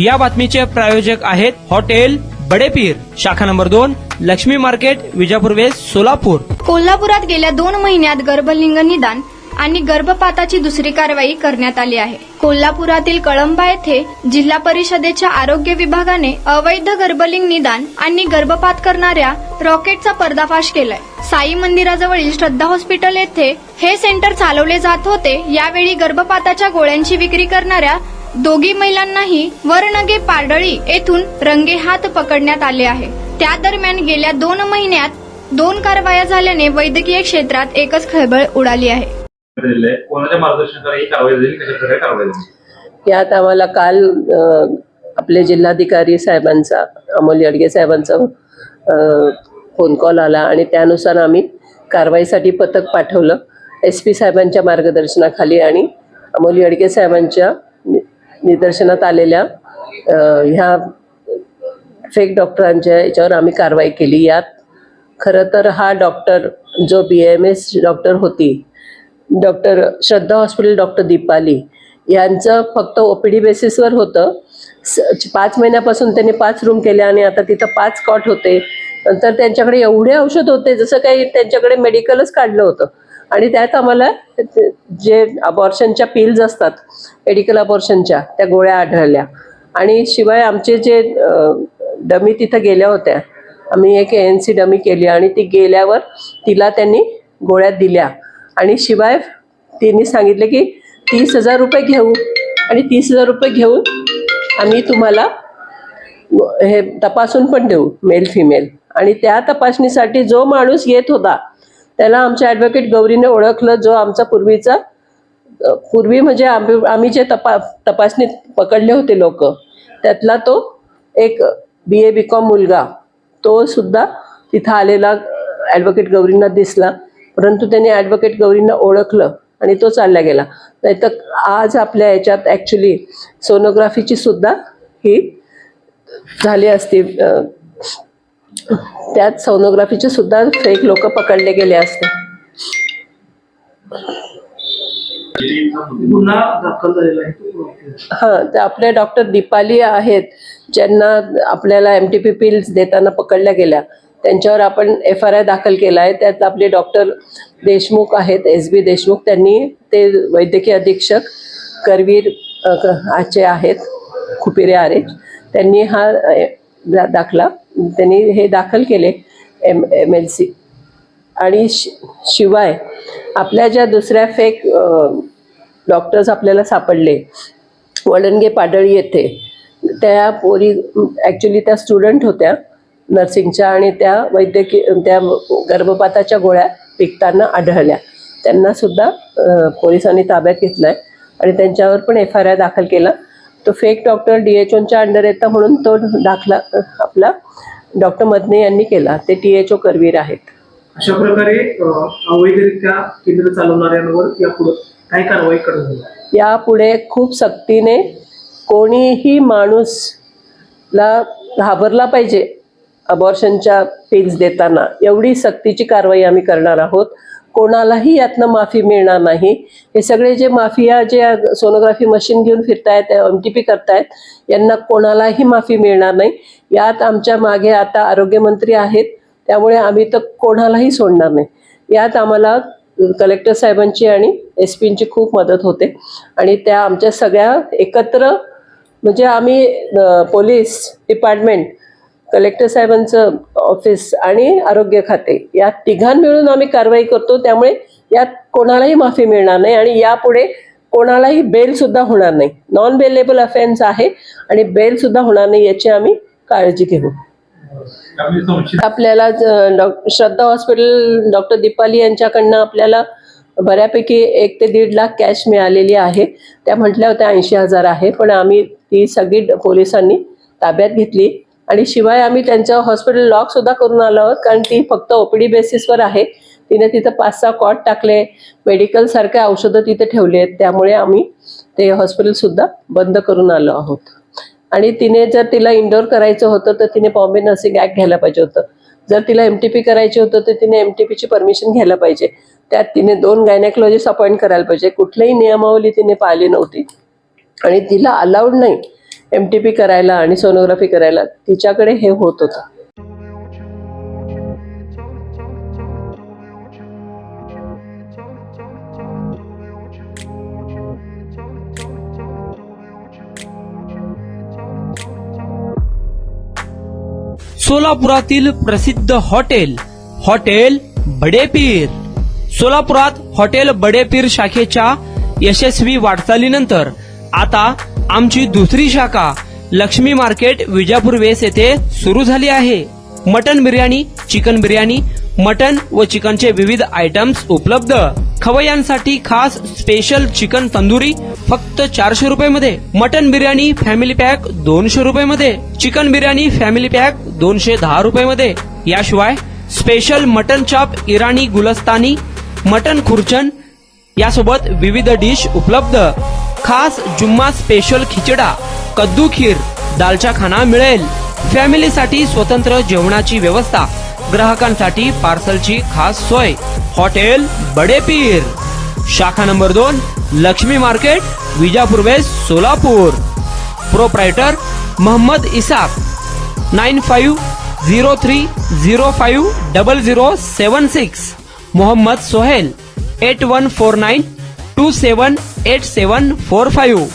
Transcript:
या बातमीचे प्रायोजक आहेत हॉटेल बडेपीर, शाखा number 2, Laxmi market, Vijapur west, Solapur. कोल्हापुरात गेल्या 2 महिन्यात गर्भलिंग निदान आणि गर्भपाताची दुसरी कारवाई करण्यात आली आहे. कोल्हापुरातील कळंबा येथे जिल्हा परिषदेच्या आरोग्य विभागाने अवैध गर्भलिंग निदान आणि गर्भपात करणाऱ्या रॉकेटचा पर्दाफाश केलाय. साई मंदिराजवळील श्रद्धा हॉस्पिटल येथे हे सेंटर चालवले जात होते. यावेळी गर्भपाताच्या गोळ्यांची विक्री करणाऱ्या दोघी महिलांनाही वरनगे पाडळी येथून रंगेहात पकडण्यात आले आहे. त्या दरम्यान गेल्या 2 महिन्यात 2 कारवाया झाल्याने वैद्यकीय क्षेत्रात एकच खळबळ उडाली आहे. कोणाच्या मार्गदर्शनाखाली कारवाई झाली, कशा प्रकारे कारवाई झाली? यात आम्हाला काल आपले जिल्हाधिकारी साहेबांचा, अमोल येडगे साहेबांचा फोन कॉल आला आणि त्यानुसार आम्ही कारवाईसाठी पथक पाठवलं. SP साहेबांच्या मार्गदर्शनाखाली आणि अमोल येडगे साहेबांच्या निदर्शनात आलेल्या ह्या फेक डॉक्टरांच्या याच्यावर आम्ही कारवाई केली. यात खरं तर हा डॉक्टर जो BAMS डॉक्टर होती, डॉक्टर श्रद्धा हॉस्पिटल डॉक्टर दीपाली यांचं फक्त OPD बेसिसवर होतं. 5 महिन्यापासून त्यांनी 5 रूम केल्या आणि आता तिथं 5 कॉट होते. नंतर त्यांच्याकडे एवढे औषध होते जसं काही त्यांच्याकडे मेडिकलच काढलं होतं. आणि त्यात आम्हाला जे अबॉर्शनच्या पिल्स असतात, मेडिकल अबॉर्शनच्या, त्या गोळ्या आढळल्या. आणि शिवाय आमचे जे डमी तिथं गेल्या होत्या, आम्ही एक ANC डमी केली आणि ती गेल्यावर तिला त्यांनी गोळ्या दिल्या. आणि शिवाय तिने सांगितले की 30,000 रुपये घेऊ आणि 30,000 रुपये घेऊन आम्ही तुम्हाला हे तपासून पण देऊ, मेल फिमेल. आणि त्या तपासणीसाठी जो माणूस येत होता त्याला आमच्या ॲडव्होकेट गौरीने ओळखलं. जो आमचा पूर्वी म्हणजे आम्ही जे तपासणीत पकडले होते लोक, त्यातला तो एक BA BCom मुलगा, तो सुद्धा तिथं आलेला ॲडव्होकेट गौरींना दिसला. परंतु त्याने ॲडव्होकेट गौरींना ओळखलं आणि तो चालला गेला. नाहीतर आज आपल्या याच्यात ॲक्च्युली सोनोग्राफीची सुद्धा ही झाली असती, त्यात सोनोग्राफीचे सुद्धा फेक लोक पकडले गेले असते. हां, तर आपले डॉक्टर दीपाली आहेत ज्यांना आपल्याला MTP पिल्स देताना पकडल्या गेल्या, त्यांच्यावर आपण FRI दाखल केला आहे. त्यात आपले डॉक्टर देशमुख आहेत, SB देशमुख, त्यांनी ते वैद्यकीय अधीक्षक करवीर आचे आहेत, खुपिरे आरे, त्यांनी हा दाखला त्यांनी हे दाखल केले MLC. आणि शिवाय आपल्या ज्या दुसऱ्या फेक डॉक्टर्स आपल्याला सापडले वडणगे पाडळी येथे, त्या पोरी ॲक्च्युली त्या स्टुडंट होत्या नर्सिंगच्या आणि त्या गर्भपाताच्या गोळ्या विकताना आढळल्या. त्यांना सुद्धा पोलिसांनी ताब्यात घेतलाय आणि त्यांच्यावर पण FRI दाखल केला. तो फेक डॉक्टर DHOच्या अंडर येतं म्हणून तो दाखला आपला डॉक्टर मदने यांनी केला. ते THO करवीर आहेत. अशा प्रकारे अवैधरित्या केंद्र चालवणाऱ्यांवर यापुढे काय कारवाई करणार? यापुढे खूप सक्तीने कोणीही माणूसला घाबरला पाहिजे अबॉर्शनच्या पिल्स देताना, एवढी सक्तीची कारवाई आम्ही करणार आहोत. कोणालाही यातनं माफी मिळणार नाही. हे सगळे जे माफिया जे सोनोग्राफी मशीन घेऊन फिरतायत, MTP करतायत, यांना कोणालाही माफी मिळणार नाही. यात आमच्या मागे आता आरोग्यमंत्री आहेत, त्यामुळे आम्ही तर कोणालाही सोडणार नाही. यात आम्हाला कलेक्टर साहेबांची आणि SPची खूप मदत होते आणि त्या आमच्या सगळ्या एकत्र, म्हणजे आम्ही पोलीस डिपार्टमेंट, कलेक्टर साहेबांचं ऑफिस आणि आरोग्य खाते, या तिघां मिळून आम्ही कारवाई करतो. त्यामुळे यात कोणालाही माफी मिळणार नाही आणि यापुढे कोणालाही बेल सुद्धा होणार नाही. नॉन बेलेबल अफेन्स आहे आणि बेल सुद्धा होणार नाही, याची आम्ही काळजी घेऊ. आपल्याला श्रद्धा हॉस्पिटल डॉक्टर दीपाली यांच्याकडनं आपल्याला बऱ्यापैकी 1 ते 1.5 लाख कॅश मिळालेली आहे. त्या म्हटल्या होत्या 80,000 आहे, पण आम्ही ती सगळी पोलिसांनी ताब्यात घेतली. आणि शिवाय आम्ही त्यांचं हॉस्पिटल लॉक सुद्धा करून आलो आहोत, कारण ती फक्त OPD बेसिसवर आहे. तिने तिथं 5-6 कॉट टाकले, मेडिकल सारखे औषधं तिथे ठेवले आहेत. त्यामुळे आम्ही ते हॉस्पिटल सुद्धा बंद करून आलो आहोत. आणि तिने जर तिला इंडोर करायचं होतं तर तिने बॉम्बे नर्सिंग ॲक्ट घ्यायला पाहिजे होतं. जर तिला MTP करायची होतं तर तिने MTPची परमिशन घ्यायला पाहिजे. त्यात तिने 2 गायनेकॉलॉजिस्ट अपॉइंट करायला पाहिजे. कुठलीही नियमावली तिने पाळली नव्हती आणि तिला अलाउड नाही MTP करायला आणि सोनोग्राफी करायला तिच्याकडे हे होत होतं. सोलापुरातील प्रसिद्ध हॉटेल बडेपीर. सोलापुरात हॉटेल बडेपीर शाखेच्या यशस्वी वाटचालीनंतर आता आमची दुसरी शाखा लक्ष्मी मार्केट विजापूर वेस येथे सुरू झाली आहे. Mutton biryani, chicken biryani, mutton व चिकनचे विविध आयटम्स उपलब्ध. खवय्यांसाठी खास स्पेशल चिकन तंदुरी फक्त 400 रुपये मध्ये. मटन बिर्याणी फॅमिली पॅक 200 रुपये मध्ये. चिकन बिर्याणी फॅमिली पॅक 210 रुपये मध्ये. याशिवाय special mutton chop, Irani Gulstani, mutton khurchan यासोबत विविध डिश उपलब्ध. खास जुम्मा स्पेशल खिचडा, कद्दू खीर, दालचा खाना मिळेल. फॅमिलीसाठी स्वतंत्र जेवणाची व्यवस्था, ग्राहकांसाठी पार्सलची खास सोय. हॉटेल बडेपीर, शाखा number 2, Laxmi market, Vijapur west, Solapur. Proprietor Mohammad Isak. 9503050076. Mohammad Sohail. 8149278745.